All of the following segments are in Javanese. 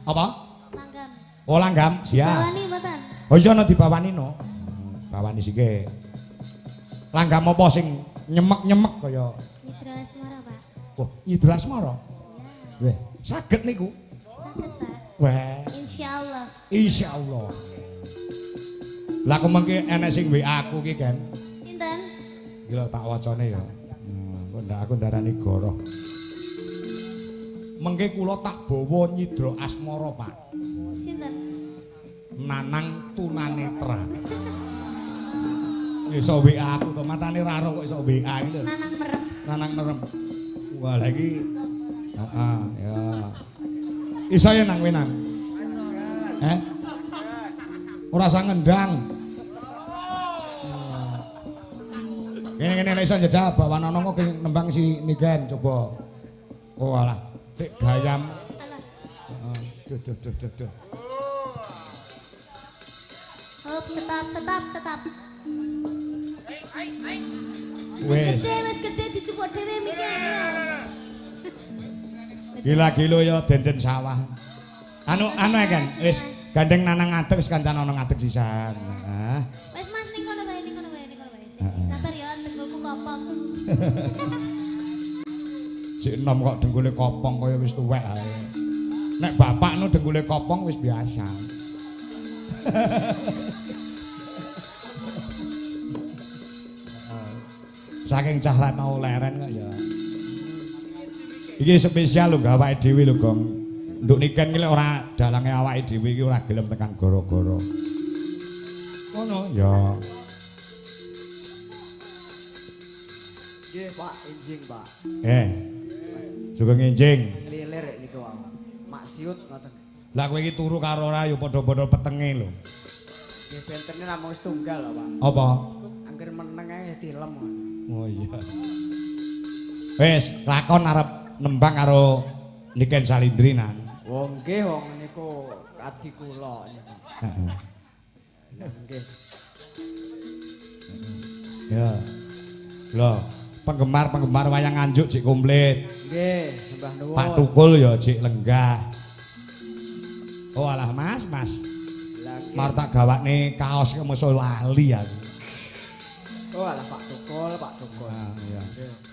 Apa? Langgam. Oh langgam, siap. Bawani mboten. Oh iya no dibawani no. Bawani sike. Langgam apa sing nyemek-nyemek kaya Nyidra Asmara, Pak. wah, Nyidra Asmara. Iya. Weh, saged niku. Saged, Pak. Weh, Insyaallah. insyaallah. Lah aku mengke enek sing WA aku ki kan. Sinten? Gila tak wacane ya. Kok ndak aku ndarani goroh. Mengke kula tak bawa Nyidra Asmara, Pak. Sinten? Nanang Tunanetra. Iso WA aku to, matane raro kok iso WA iki lho. Nanang merem. Nanang merem. Wah, lagi heeh, ya. Iso ya nang wenang. Ora usah ngendang. Kene-kene nek iso njajal bawa nono kok nembang si Niken coba. Oh alah, sik gayam. Alah. Heeh, duh. Hop, stop. Wes. Wis gede dicupuk dhewe mikir. Gila-gilo ya denden sawah. Anu ya kan, wis gandeng nanang ngadeg wis kancan ana ngadeg sisan. Heeh. Wis Mas ning kono wae. Sabar ya, tenggoku kopong. Cik enom kok dengkule kopong kaya wis tuwek ae. Nek bapak nu dengkule kopong wis biasa. Saking cah ra tau leren kok ya. Iki spesial lho awake dhewe lho, Gong. Nduk Niken iki ora dalange awake dhewe iki ora gelem tekan gara-gara. Ngono ya. Nggih, Pak, injing, Pak. Sugeng enjing. Lilir niku wae. Maksiut ngoten. Lah kowe iki turu karo ora ya padha-padha petenge lho. Nggih, bentene namung setunggal lho, Pak. Apa? Angger meneng ae dilem. Oh iya. Wes, lakon arep nembang karo Niken Salindri nang. Wong nggih wong niku adi kula niku. Heeh. Nggih. Ya. Loh, penggemar wayang Nganjuk cik komplit. Nggih, sembah nuwun. Pak Tukul ya cik lenggah. Oh alah Mas. Lah, nggih. Mar tak gawakne kaos kemeso lali aku. Oh, alah Pak Tukul. Ah iya. Nggih.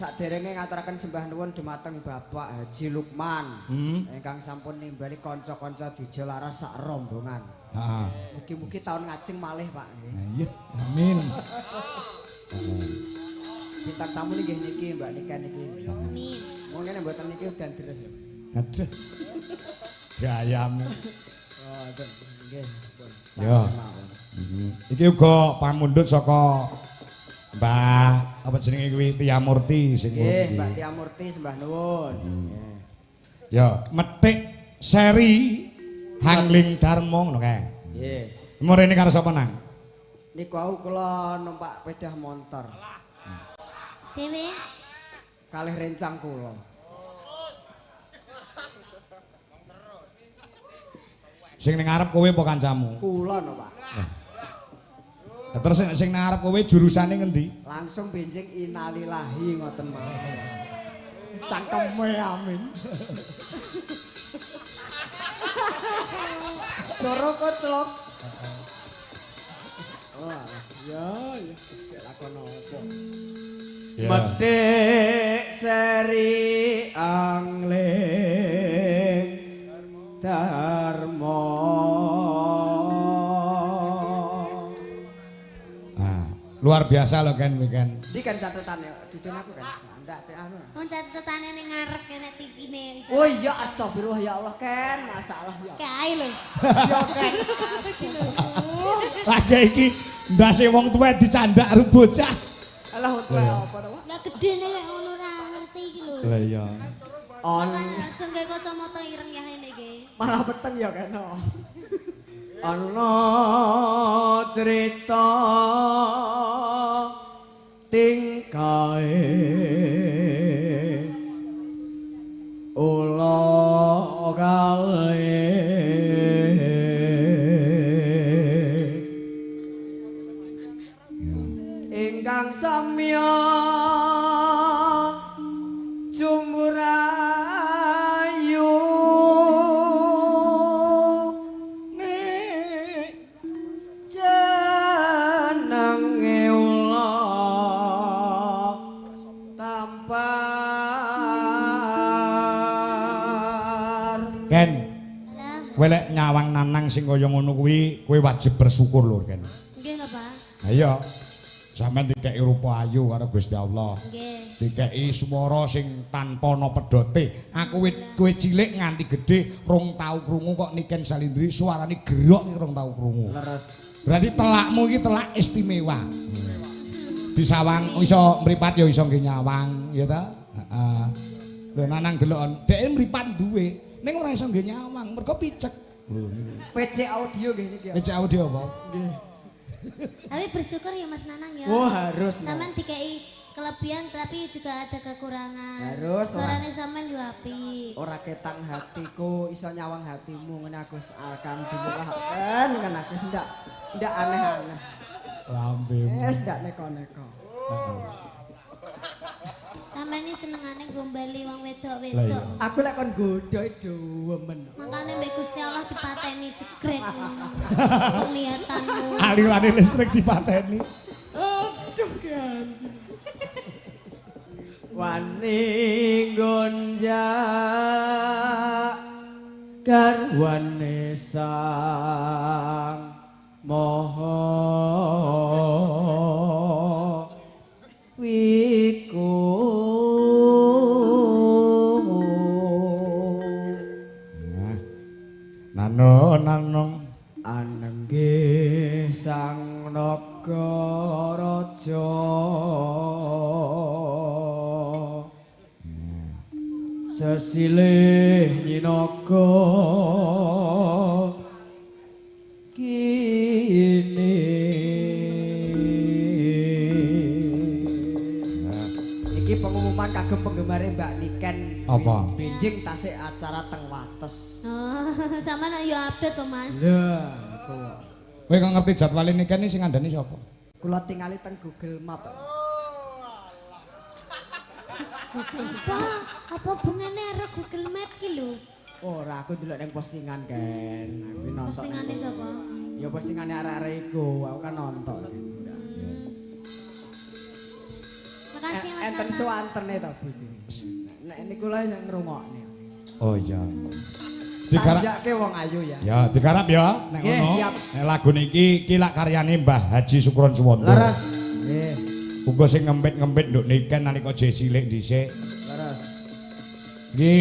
Saderenge ngaturaken sembah nuwun dumateng Bapak Haji Lukman ingkang sampun nimbali kanca-kanca Dija Laras sak rombongan. Heeh. Mugi-mugi taun ngajeng malih, Pak. Nggih. Iya, amin. Bintang tamu nggih niki Mbak Niken niki. Amin. Wong ngene mboten niki udan deres lho. Aduh. Gayamu. Oh, nggih. Ya. Iki uga pamundhut saka Mbak apa jenenge kuwi Tia Murti sing nggih, Mbak Tia Murti sembah nuwun. Ya, metik seri Hangling Darmo ngono kae. Nggih. Murene karo sapa nang? Niku aku kula numpak sepeda motor. Dewe. Kalih rencang kula. Sing ning ngarep kowe apa kancamu? Kula no, Pak. Terus sing nang ngarep kowe jurusane ngendi? Langsung benjing innalillahi ngoten mawon. Cangkeme amin. Coro koclok. Oh, ya, lakon apa? Metik seri angling Darmo. Luar biasa loh kan weekend. Iki kan catatan ya, dudun aku kan. Ndak anu. Wong catetane ning ngarep kene TV-ne. Oh iya astagfirullah ya Allah Ken, masalah ya. Kae lho. Ya Ken. Lagi iki ndase wong tuwek dicandak karo bocah. Alah tuwek apa to? Lah gedene kok ngono ora ngerti iki lho. Lah iya. Aja nggae kacamata ireng ya ngene iki. Malah peteng ya Ken. Ana cerita tingkae ula kale ingkang samya jumurayu Ken, Alam. kowe lek nyawang nanang sing kaya ngono kuwi kowe wajib bersyukur lho Ken. Nggih lho, Pak. Ayo. Sampeyan dikeki rupa ayu karo Gusti Allah. Nggih. Dikeki swara sing tanpa ana pedote. Aku kowe cilik nganti gedhe rong tau krungu kok Niken Salindri suarane gerok rong tau krungu. Leres. Berarti telakmu iki telak istimewa. Disawang iso mripat ya iso nggih nyawang ya ta? Heeh. Lho nanang delok dhek mripat duwe ning ora iso nggih nyawang mergo picek. Lho PC audio nggih niki ya. iki audio apa? Nggih. Tapi bersyukur ya Mas Nanang ya. Oh, harus. No. Sampean dikei kelebihan tapi juga ada kekurangan. Harus, Suarane sampean yo apik. Ora ketang hatiku iso nyawang hatimu ngene aku akan dimulahaken kan aku ndak aneh-aneh. Lambemu. Wis ndak neko-neko. Sampean iki senengane gombali wong Lah wedok-wedok. iya. Aku lek kon godho dewemen. Makane mbek Gusti Allah dipateni jegrek niatanmu. Alirane listrik dipateni. Aduh ganti. Wani gonja garwane sang moho wiku Nano anengge sang nagaraja sesilih nyinaga kini iki pengumuman kagem penggemar Mbak Niken apa? benjing tasik acara teng Wates. Oh, sampean yo update to Mas. Lah, Kowe kok ngerti jadwal ini kan sing ngandani sapa? kula tingali teng Google Map. Apa hubungane karo Google Map ki lho? Ora, aku ndelok ning postingan kan. Aku nonton. Postingane sapa? Ya postingane arek-arek iku, aku kan nonton. Makasih Mas Enten Nanang. suwantene to, Bu. Nek niku lho sing ngrungokne. Oh iya. Digarap Tanjake wong ayu ya. ya, digarap ya nek Nggih, ngono. siap. Nek lagu niki iki lak karyane Mbah Haji Sukron Suwondo. Leres. Nggih, Uga sing ngempit-ngempit nduk Niken nalika jek cilik dhisik. leres. Iki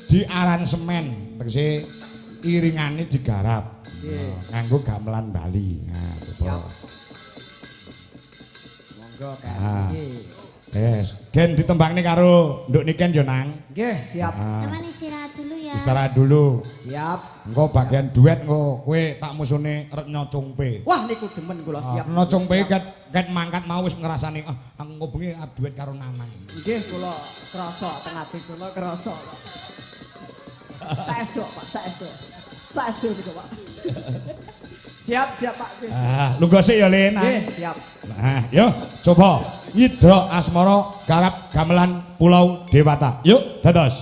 di aransemen tegese iringane digarap. Nggih. Nganggo gamelan Bali. Nah, coba. Monggo Ah. kan iki. Yes, gen ditembangne karo nduk Niken yo nang. Nggih, siap. Ah, Sampean istirahat dulu ya. istirahat dulu. Siap. Engko bagian duet engko kowe tak musune Retno Cungpe. Wah, niku demen kula siap. Retno Cungpe ket mangkat mau wis ngrasani aku engko bengi arep duet karo Nanang. Nggih, kula krasa teng ati kula krasa. Saestu, Pak, saestu. Saestu niku, Pak. Siap, siap, Pak. Ah, lungguh sik ya, Lin. Nggih, siap. Nah, yuk coba Yidra Asmara garap gamelan Pulau Dewata. Yuk, dados.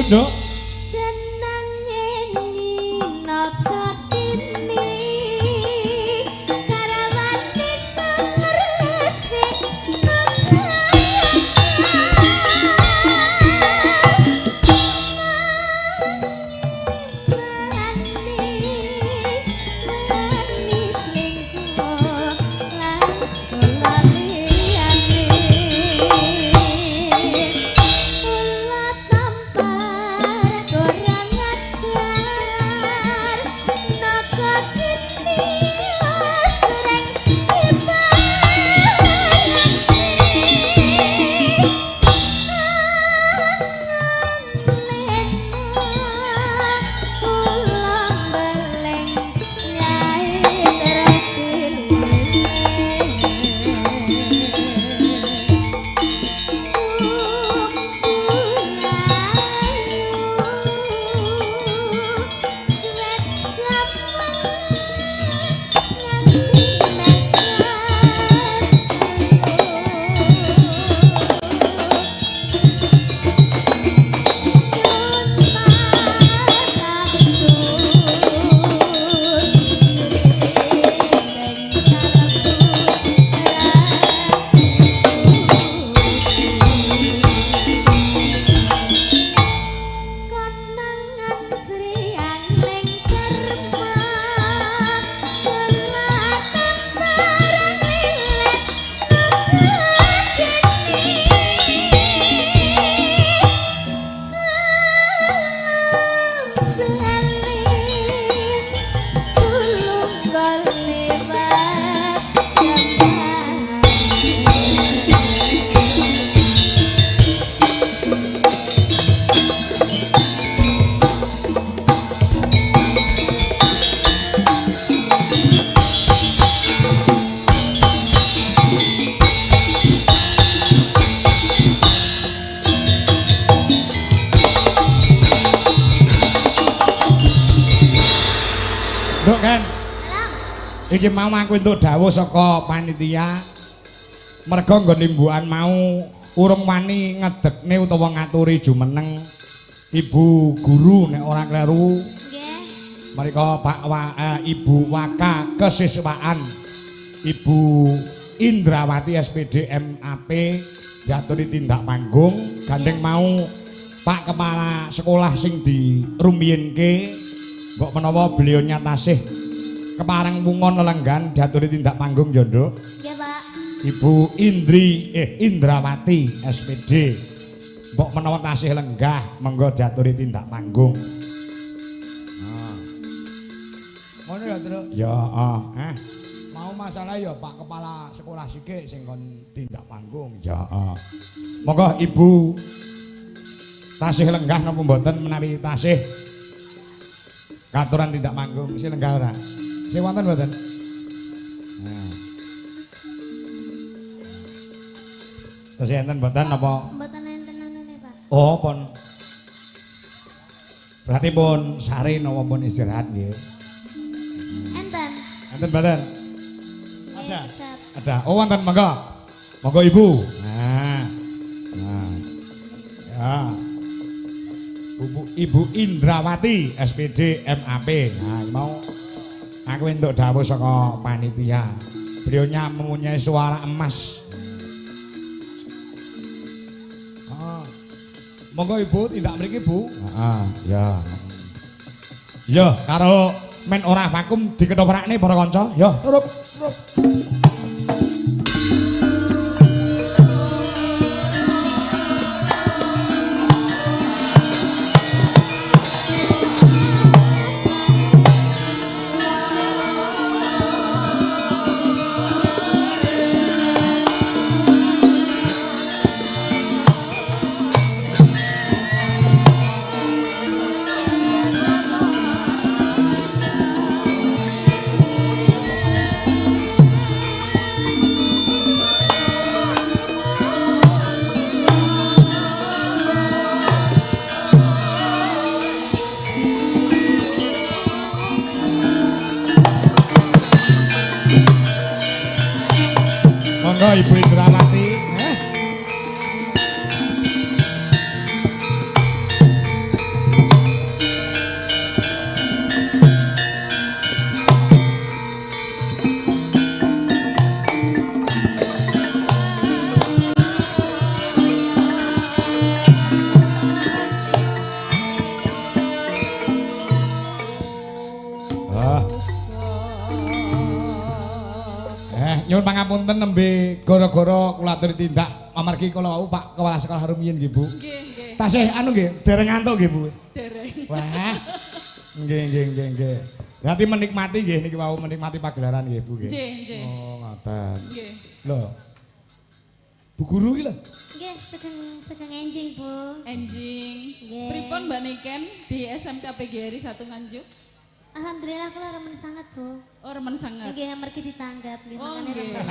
Duk, Duk. Jenenge Ninaga Kini Karawani Sangresik Duk kan. Iki mau aku entuk dawuh saka panitia. Merga nggon imbukan mau urung wani ngedekne utawa ngaturi jumeneng Ibu guru nek ora kleru. Nggih. Mriko Ibu Waka Kesiswaan Ibu Indrawati SPD MAP diaturi tindak panggung gandeng mau Pak Kepala Sekolah sing dirumbiyenke mbok menawa beliaunya tasih kepareng wungon lelenggan diaturi tindak panggung Jondo. Nggih, Pak. Ibu Indrawati SPD mbok menawa tasih lenggah monggo diaturi tindak panggung. Ngono ya, Truk. Ya, mau masalah ya Pak Kepala Sekolah sithik sing kon tindak panggung. Ya. Monggo Ibu tasih lenggah napa mboten menawi tasih katuran tindak panggung si lenggah ora? Si wonten mboten? Nah. Terus enten mboten apa? Mboten enten anune, Pak. Oh, pun. Berarti pun sare napa pun istirahat nggih. Enten. Enten mboten? Ada. Ada. Oh, wonten monggo. Monggo Ibu. Nah. Nah. Ya. Ibu Indrawati SPD MAP. Nah, mau aku entuk dawuh saka panitia. Beliaunya mempunyai suara emas. Monggo Ibu tindak mriki, Bu. Ya. Ya, karo men ora vakum dikethoprakne para kanca. Ya, turup. Monggo Ibu Indrawati. nyuwun pangapunten nembe gara-gara kula aturi tindak amargi kula wau Pak Kepala Sekolah rumiyin nggih Bu. Nggih. Tasih anu nggih, dereng ngantuk nggih Bu. Dereng. Wah. Nggih. Berarti menikmati nggih niki wau menikmati pagelaran nggih Bu nggih. Nggih. Oh, ngoten. Nggih. Lho. Bu guru iki lho. Nggih, sedang enjing, Bu. Enjing. Nggih. Pripun Mbak Niken di SMK PGRI 1 Nganjuk? Alhamdulillah kula remen sangat, Bu. Oh, remen sangat. Nggih, amargi ditanggap nggih Oh, makane nggih. remen. Mboten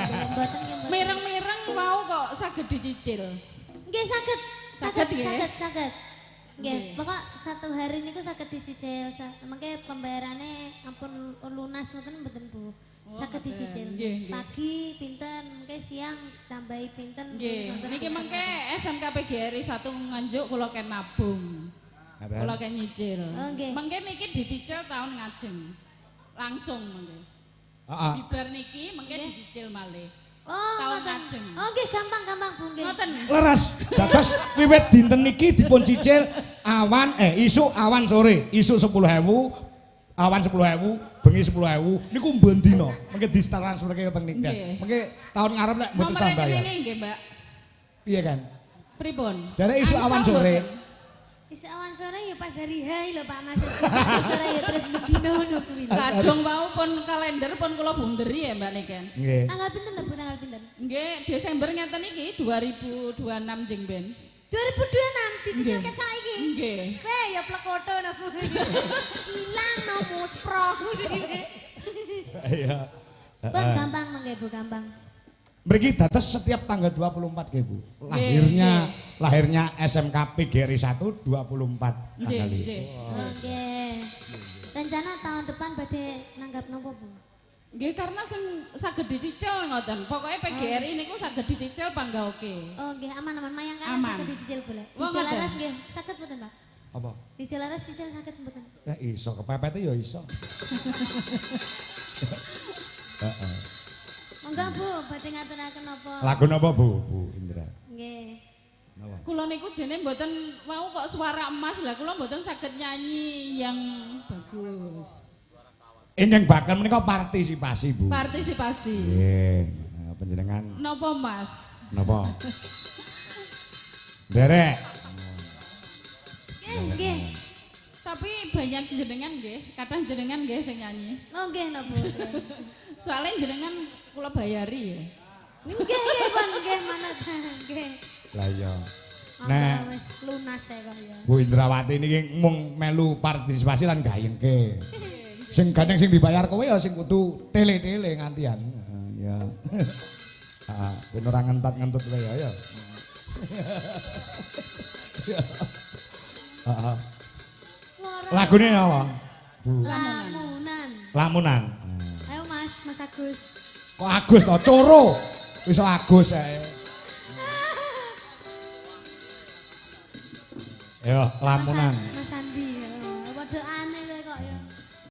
nggih, mboten. Mireng-mireng mau kok saged dicicil. Nggih, saged. Saged, nggih? Saged. Nggih, pokok satu hari niku saged dicicil. Mengke pembayarannya ampun lunas ngoten mboten, Bu. Saged dicicil. nggih, nggih. Pagi pinten, mengke siang tambahi pinten. Nggih. ngoten. Niki mengke SMK PGRI 1 Nganjuk kula ken nabung. Kula ken nyicil. Oh, nggih. Mengke niki dicicil tahun ngajeng. Langsung mengke. Heeh. Bibar niki mengke dicicil malih. Oh, Tahun ngoten. ngajeng. Oh, nggih gampang Bu nggih. Ngoten. Leres. Dados wiwit dinten niki dipun cicil isuk awan sore, isuk 10.000, awan 10.000, bengi 10.000 niku mben dina. Mengke ditransferke teng niku. Nggih. Mengke tahun ngarep lek mboten Nomor sambayar. rekening nggih, Mbak. Piye kan? Pripun? Jare isuk Angsal awan sore. mboten? Isuk awan sore ya pas hari hai lho Pak Mas. Sore ya terus dino ngono kuwi. Kadung wau pun kalender pun kula bunderi ya Mbak Niken. Nggih. Tanggal pinten lho Bu, tanggal pinten? Nggih, Desember ngeten iki 2026 jeng ben. 2026 dicicil ke saiki. Nggih. Weh ya plekoto no Bu. Ilang no muspro. Iya. Bang gampang mangke Bu, gampang. Mriki dados setiap tanggal 24 nggih Bu. Lahirnya SMK PGRI 1 24 Nggih, tanggal nggih. iki. Oke. Rencana tahun depan badhe nanggap nopo Bu? Nggih karena sing saged dicicil ngoten. Pokoke PGRI niku saged dicicil pangga oke. Oh nggih aman-aman mayang kan Aman. saged dicicil boleh. Wah, Dicicil ngoten. laras nggih saged mboten Pak? Apa? Dicicil laras cicil saged mboten? Ya iso kepepete ya iso. Heeh. Monggo Bu, badhe ngaturaken napa? Lagu napa Bu Indra? Nggih. Napa? Kula niku jene mboten mau kok suara emas lah kula mboten saged nyanyi yang bagus. Ingkang bakal menika partisipasi Bu. Partisipasi. Nggih, panjenengan Napa Mas? napa? Derek. Nggih, nggih. Tapi banyak jenengan nggih, kadang jenengan nggih sing nyanyi. Oh nggih no Bu. Soalnya jenengan kula bayari ya. Nggih, nggih Pun, nggih manut. Nggih. Lah iya. Nek Nek wis lunas ya kok ya. Bu Indrawati niki mung melu partisipasi lan gayengke. Sing gandeng sing dibayar kowe ya sing kudu tele-tele ngantian. Ya. Heeh, ben ora ngentot-ngentot kowe ya. Heeh. Lagune apa? Bu. Lamunan. Lamunan. Ayo Mas, Mas Agus. Kok Agus to? Coro. Wis Agus ae. Yo, lamunan. Mas